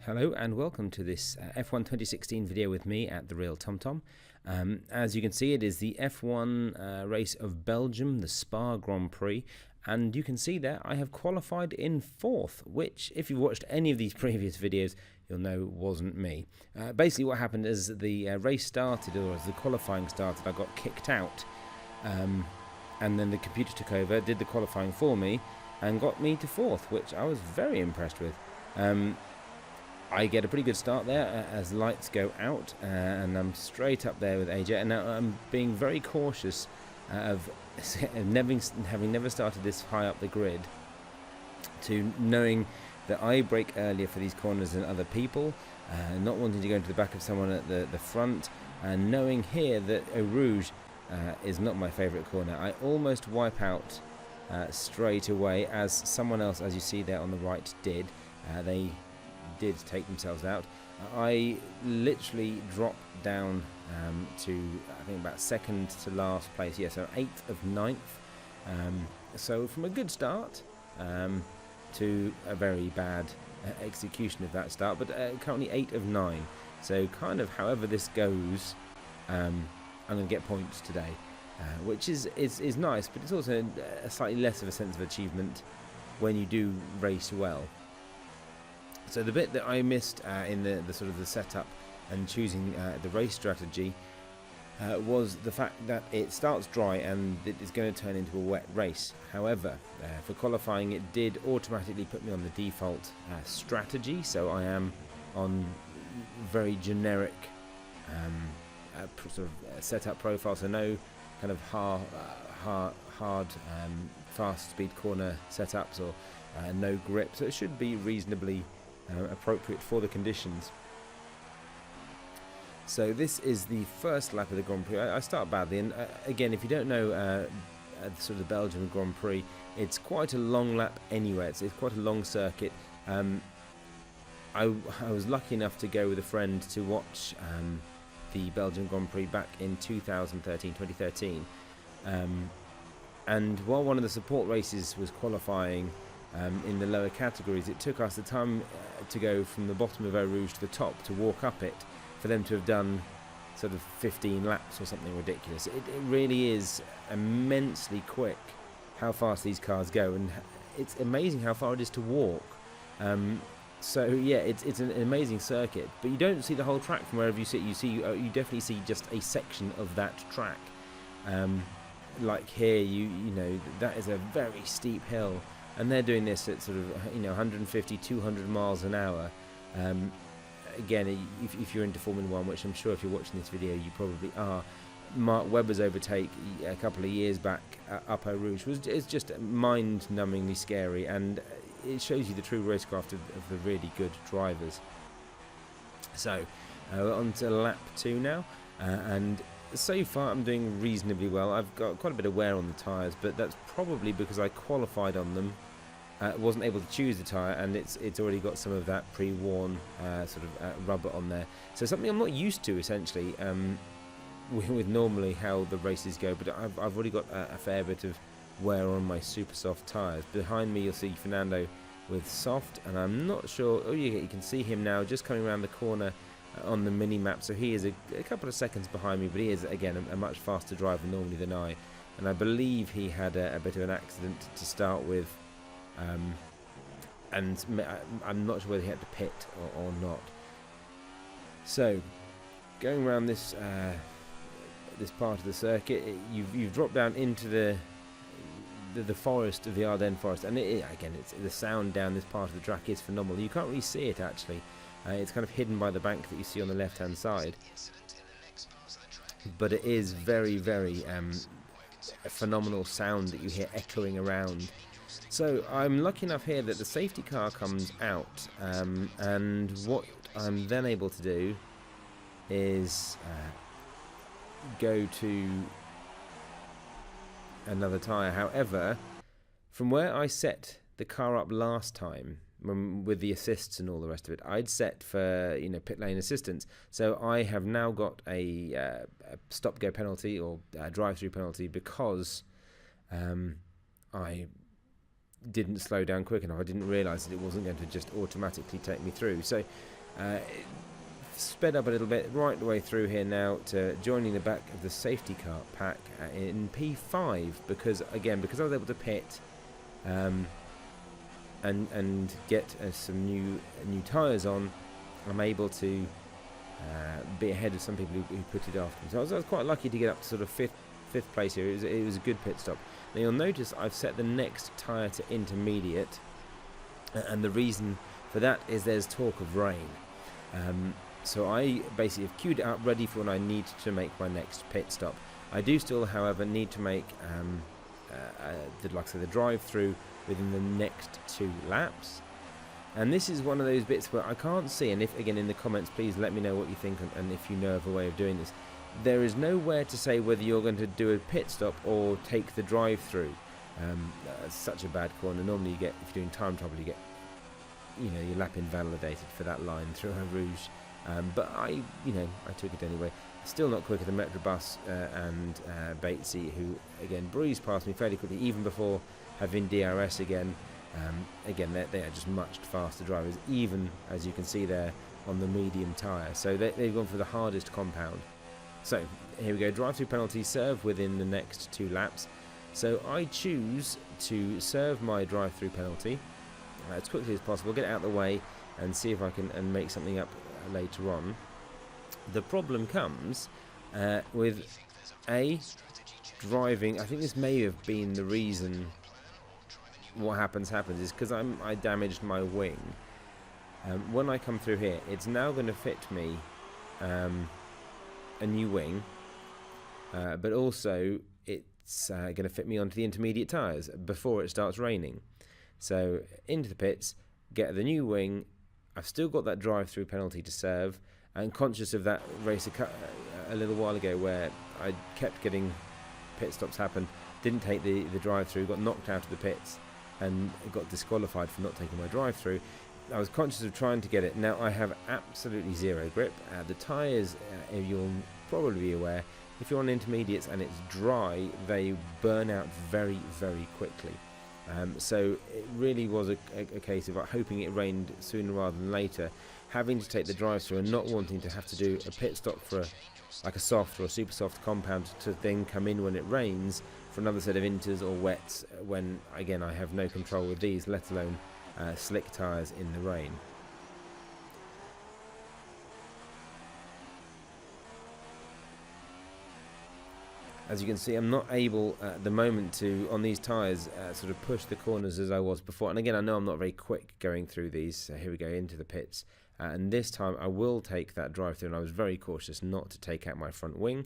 Hello and welcome to this F1 2016 video with me at The Real TomTom. As you can see, it is the F1 race of Belgium, the Spa Grand Prix, and you can see there I have qualified in 4th, which if you've watched any of these previous videos you'll know wasn't me. Basically what happened is the race started, or as the qualifying started, I got kicked out, and then the computer took over, did the qualifying for me and got me to 4th, which I was very impressed with. I get a pretty good start there as lights go out, and I'm straight up there with AJ, and now I'm being very cautious of having never started this high up the grid, to knowing that I brake earlier for these corners than other people, not wanting to go into the back of someone at the front, and knowing here that Eau Rouge is not my favourite corner. I almost wipe out straight away, as someone else, as you see there on the right, did. They did take themselves out. I literally dropped down to I think about second to last place, so 8th of 9th. So from a good start to a very bad execution of that start, but currently 8 of 9. So kind of however this goes, I'm going to get points today, which is nice, but it's also a slightly less of a sense of achievement when you do race well. So the bit that I missed in the sort of the setup and choosing the race strategy was the fact that it starts dry and it is going to turn into a wet race. However, for qualifying it did automatically put me on the default strategy, so I am on very generic sort of setup profile, so no kind of hard fast speed corner setups, or no grip, so it should be reasonably appropriate for the conditions. So this is the first lap of the Grand Prix. I start badly, and again, if you don't know sort of the Belgian Grand Prix, it's quite a long lap anyway. It's quite a long circuit. I was lucky enough to go with a friend to watch the Belgian Grand Prix back in 2013, and while one of the support races was qualifying in the lower categories, it took us the time to go from the bottom of Eau Rouge to the top to walk up it, for them to have done sort of 15 laps or something ridiculous. It really is immensely quick how fast these cars go, and it's amazing how far it is to walk. So yeah, it's an amazing circuit, but you don't see the whole track from wherever you sit. You definitely see just a section of that track. Like here, you know that is a very steep hill, and they're doing this at sort of 150, 200 miles an hour. Again, if you're into Formula 1, which I'm sure if you're watching this video you probably are, Mark Webber's overtake a couple of years back up Eau Rouge is just mind-numbingly scary, and it shows you the true racecraft of the really good drivers. So on to lap 2 now, and so far I'm doing reasonably well. I've got quite a bit of wear on the tyres, but that's probably because I qualified on them. Wasn't able to choose the tyre, and it's already got some of that pre-worn sort of rubber on there. So something I'm not used to, essentially, with normally how the races go, but I've already got a fair bit of wear on my super soft tyres. Behind me you'll see Fernando with soft, and I'm not sure, you can see him now just coming around the corner on the mini-map, so he is a couple of seconds behind me, but he is again a much faster driver normally than I, and I believe he had a bit of an accident to start with. And I'm not sure whether he had to pit or not. So, going around this this part of the circuit, you've dropped down into the forest of the Ardennes forest, and again, it's the sound down this part of the track is phenomenal. You can't really see it actually. It's kind of hidden by the bank that you see on the left-hand side, but it is very, very a phenomenal sound that you hear echoing around. So I'm lucky enough here that the safety car comes out, and what I'm then able to do is go to another tyre. However, from where I set the car up last time, with the assists and all the rest of it, I'd set for pit lane assistance. So I have now got a stop-go penalty, or a drive-through penalty, because I didn't slow down quick enough. I didn't realise that it wasn't going to just automatically take me through. So sped up a little bit right the way through here now to joining the back of the safety car pack in P5 because I was able to pit and get some new tyres on. I'm able to be ahead of some people who put it after me. So I was quite lucky to get up to sort of fifth place here. It was a good pit stop. Now you'll notice I've set the next tyre to intermediate, and the reason for that is there's talk of rain. So I basically have queued it up ready for when I need to make my next pit stop. I do still, however, need to make the drive-through within the next 2 laps. And this is one of those bits where I can't see, and if again in the comments please let me know what you think and if you know of a way of doing this. There is nowhere to say whether you're going to do a pit stop or take the drive-through. That's such a bad corner. Normally you get, if you're doing time trouble, you get your lap invalidated for that line through a rouge. But I took it anyway. Still not quicker than Metrobus and Batesy, who again breezed past me fairly quickly, even before having DRS again. They are just much faster drivers, even as you can see there on the medium tyre. So they've gone for the hardest compound. So here we go, drive-through penalty, serve within the next 2 laps. So I choose to serve my drive-through penalty as quickly as possible, get it out of the way, and see if I can make something up later on. The problem comes with driving. I think this may have been the reason. What happens is because I damaged my wing. When I come through here, it's now going to fit me a new wing, but also it's going to fit me onto the intermediate tyres before it starts raining. So into the pits, get the new wing. I've still got that drive-through penalty to serve, and conscious of that race a little while ago where I kept getting pit stops happen, didn't take the drive-through, got knocked out of the pits and got disqualified for not taking my drive-through. I was conscious of trying to get it. Now I have absolutely zero grip. The tyres, you'll probably be aware, if you're on intermediates and it's dry, they burn out very, very quickly. So it really was a case of hoping it rained sooner rather than later, having to take the drive-through and not wanting to have to do a pit stop for a soft or a super soft compound to then come in when it rains for another set of inters or wets, when again I have no control with these, let alone slick tyres in the rain. As you can see, I'm not able at the moment to, on these tyres, sort of push the corners as I was before. And again, I know I'm not very quick going through these. So here we go into the pits. And this time I will take that drive-through, and I was very cautious not to take out my front wing.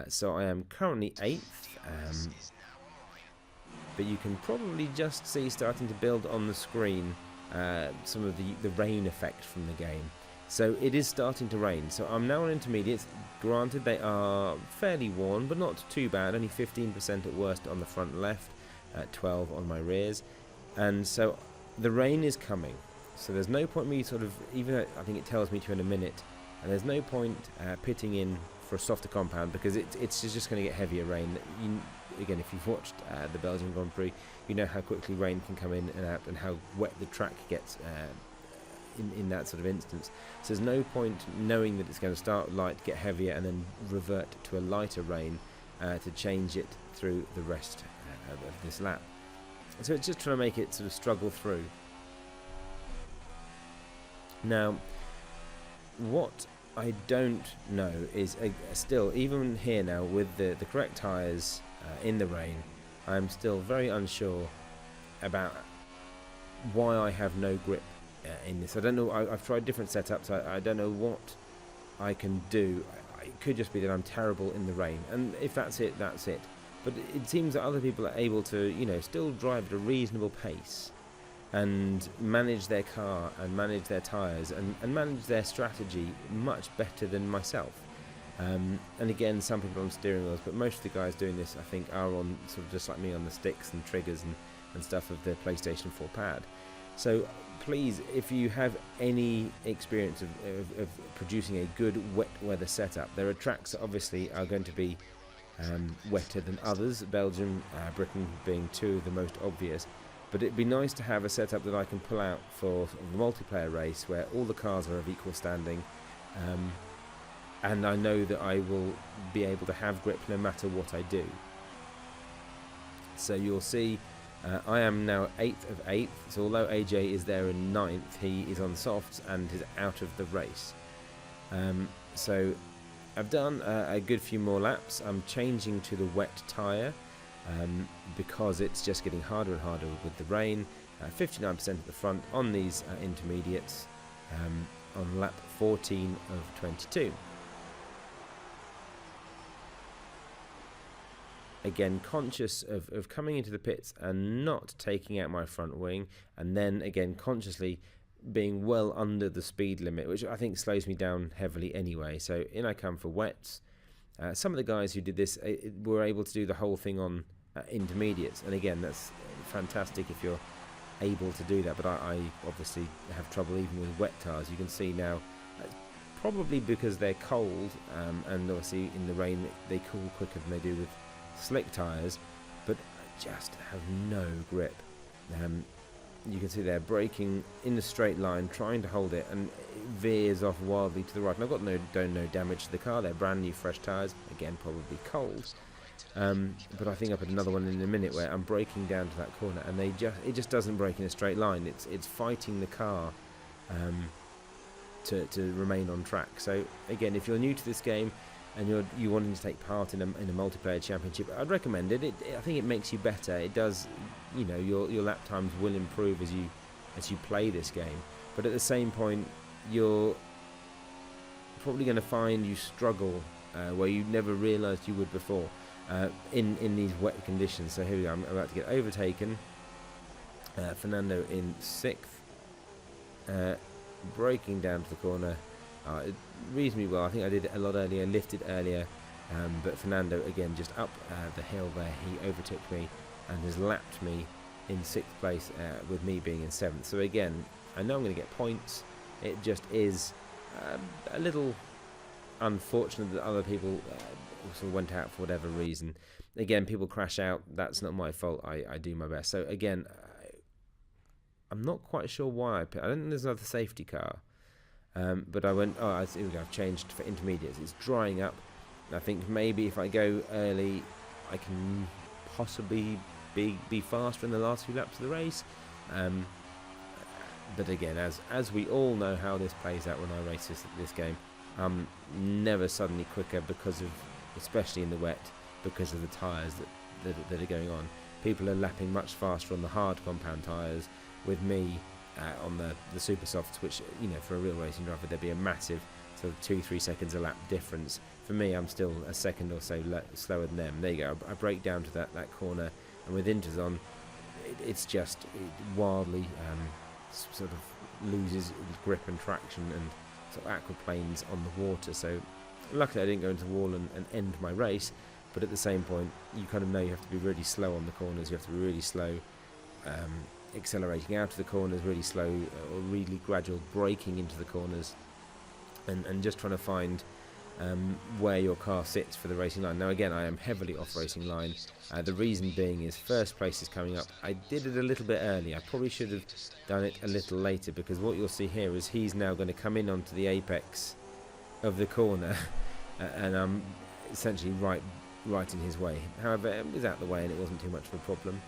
So I am currently 8th. But you can probably just see starting to build on the screen some of the rain effect from the game. So it is starting to rain. So I'm now on intermediates. Granted, they are fairly worn, but not too bad. Only 15% at worst on the front left, 12 on my rears. And so the rain is coming. So there's no point me sort of, even though I think it tells me to in a minute, and there's no point pitting in for a softer compound, because it's just going to get heavier rain. Again, if you've watched the Belgian Grand Prix, you know how quickly rain can come in and out and how wet the track gets in that sort of instance. So there's no point knowing that it's going to start light, get heavier, and then revert to a lighter rain to change it through the rest of this lap. So it's just trying to make it sort of struggle through. Now, what I don't know is still, even here now with the correct tyres in the rain, I'm still very unsure about why I have no grip in this. I don't know. I've tried different setups. I don't know what I can do. It could just be that I'm terrible in the rain, and if that's it, that's it. But it seems that other people are able to, still drive at a reasonable pace and manage their car and manage their tyres and manage their strategy much better than myself. And again, some people are on steering wheels, but most of the guys doing this, I think, are on sort of just like me on the sticks and triggers and stuff of the PlayStation 4 pad. So please, if you have any experience of producing a good wet weather setup, there are tracks that obviously are going to be wetter than others, Belgium, Britain being two of the most obvious. But it'd be nice to have a setup that I can pull out for the multiplayer race where all the cars are of equal standing, and I know that I will be able to have grip no matter what I do. So you'll see I am now 8th of 8th, so although AJ is there in 9th, he is on softs and is out of the race. So I've done a good few more laps. I'm changing to the wet tyre because it's just getting harder and harder with the rain. 59% at the front on these intermediates on lap 14 of 22. Again, conscious of coming into the pits and not taking out my front wing, and then again consciously being well under the speed limit, which I think slows me down heavily anyway. So in I come for wets. Some of the guys who did this were able to do the whole thing on intermediates, and again that's fantastic if you're able to do that, but I obviously have trouble even with wet tyres. You can see now, probably because they're cold, and obviously in the rain they cool quicker than they do with slick tyres, but I just have no grip. You can see they're braking in a straight line, trying to hold it, and it veers off wildly to the right. And I've got no damage to the car. They're brand new, fresh tyres. Again, probably cold. But I think I'll put another one in a minute where I'm braking down to that corner, and it just doesn't brake in a straight line. It's fighting the car to remain on track. So again, if you're new to this game and you're wanting to take part in a multiplayer championship, I'd recommend it. I think it makes you better. It does, you know, your lap times will improve as you play this game. But at the same point, you're probably going to find you struggle where you never realised you would before in these wet conditions. So here we go. I'm about to get overtaken. Fernando in 6th, braking down to the corner. Reasonably well. I think I did it a lot earlier, lifted earlier, but Fernando again just up the hill there. He overtook me and has lapped me in 6th place, with me being in 7th. So again, I know I'm going to get points. It just is a little unfortunate that other people sort of went out for whatever reason. Again, people crash out. That's not my fault. I do my best. So again, I'm not quite sure why I don't think there's another safety car. But I went, here we go, I've changed for intermediates. It's drying up. I think maybe if I go early, I can possibly be faster in the last few laps of the race. But again, as we all know how this plays out when I race this game, I'm never suddenly quicker because of, especially in the wet, because of the tyres that are going on. People are lapping much faster on the hard compound tyres. With me, on the super softs, which, you know, for a real racing driver there'd be a massive sort of 2-3 seconds a lap difference. For me, I'm still a second or so slower than them. There you go. I break down to that corner, and with inters on, it's just wildly sort of loses grip and traction, and sort of aquaplanes on the water. So luckily I didn't go into the wall and end my race, but at the same point you kind of know you have to be really slow on the corners. You have to be really slow accelerating out of the corners, really slow or really gradual braking into the corners, and just trying to find where your car sits for the racing line. Now again, I am heavily off racing line. The reason being is first place is coming up. I did it a little bit early. I probably should have done it a little later, because what you'll see here is he's now going to come in onto the apex of the corner and I'm essentially right in his way. However, it was out of the way and it wasn't too much of a problem.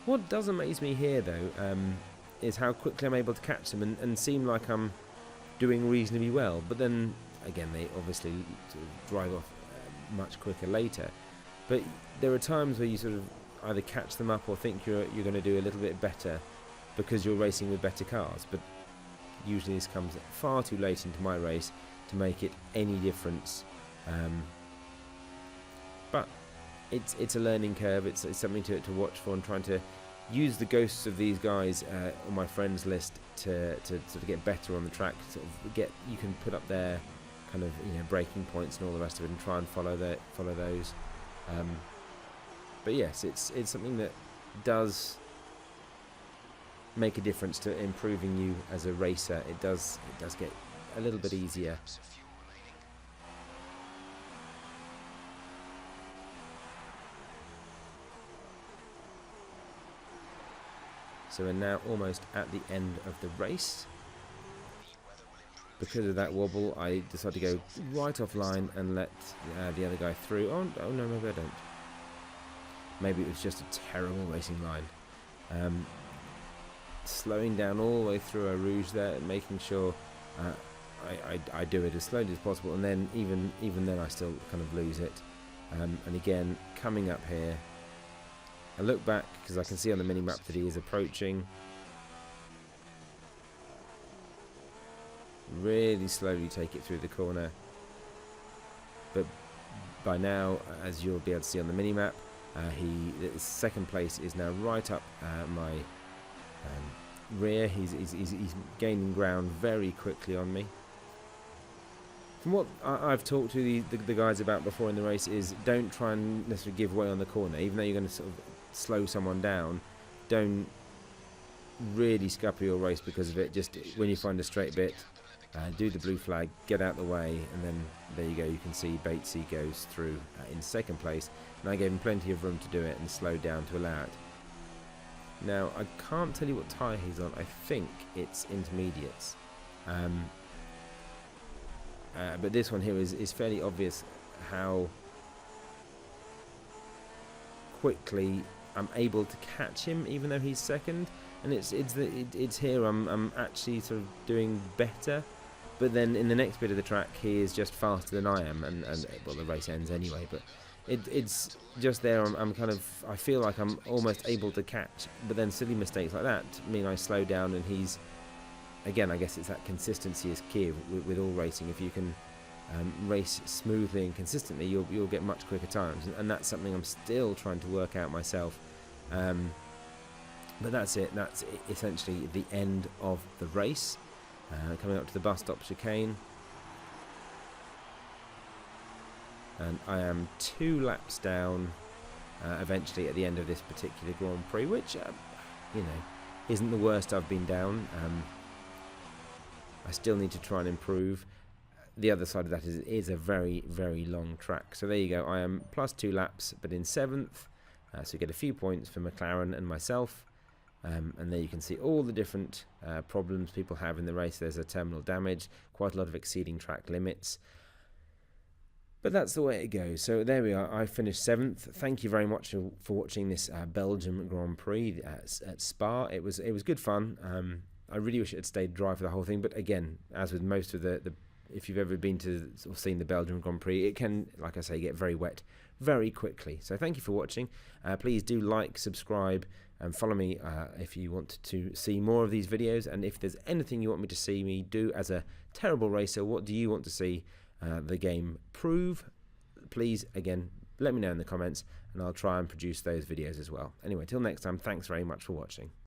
What does amaze me here though is how quickly I'm able to catch them and seem like I'm doing reasonably well, but then again they obviously sort of drive off much quicker later. But there are times where you sort of either catch them up or think you're going to do a little bit better because you're racing with better cars, but usually this comes far too late into my race to make it any difference. But it's a learning curve. It's something to watch for, and trying to use the ghosts of these guys on my friends list to sort of get better on the track. Sort of you can put up their kind of, you know, braking points and all the rest of it, and try and follow those. But yes, it's something that does make a difference to improving you as a racer. It does get a little bit easier. So we're now almost at the end of the race. Because of that wobble, I decided to go right offline and let the other guy through. Oh no, maybe I don't. Maybe it was just a terrible racing line. Slowing down all the way through a rouge there, making sure I do it as slowly as possible, and then even then I still kind of lose it. And again, coming up here, I look back because I can see on the mini-map that he is approaching. Really slowly take it through the corner. But by now, as you'll be able to see on the mini-map, his second place is now right up my rear. He's gaining ground very quickly on me. From what I've talked to the guys about before in the race is don't try and necessarily give way on the corner. Even though you're going to sort of slow someone down, don't really scupper your race because of it. Just when you find a straight bit, do the blue flag, get out the way, and then there you go. You can see Batesy goes through in second place, and I gave him plenty of room to do it and slowed down to allow it. Now, I can't tell you what tyre he's on. I think it's intermediates. But this one here is fairly obvious how quickly I'm able to catch him, even though he's second. And it's here I'm actually sort of doing better. But then in the next bit of the track, he is just faster than I am, and well, the race ends anyway. But it's just there. I'm kind of, I feel like I'm almost able to catch, but then silly mistakes like that mean I slow down, and he's, again, I guess it's that consistency is key with all racing. If you can race smoothly and consistently, you'll get much quicker times, and that's something I'm still trying to work out myself. But that's it. That's essentially the end of the race. Coming up to the bus stop chicane, and I am 2 laps down eventually at the end of this particular Grand Prix, which you know, isn't the worst I've been down. I still need to try and improve. The other side of that is a very, very long track. So there you go. I am plus 2 laps, but in 7th. So we get a few points for McLaren and myself. And there you can see all the different problems people have in the race. There's a terminal damage, quite a lot of exceeding track limits. But that's the way it goes. So there we are. I finished 7th. Thank you very much for watching this Belgium Grand Prix at Spa. It was good fun. I really wish it had stayed dry for the whole thing. But again, as with most of the if you've ever been to or seen the Belgium Grand Prix, it can, like I say, get very wet very quickly. So thank you for watching. Please do like, subscribe, and follow me if you want to see more of these videos. And if there's anything you want me to see me do as a terrible racer, what do you want to see the game prove? Please, again, let me know in the comments, and I'll try and produce those videos as well. Anyway, till next time, thanks very much for watching.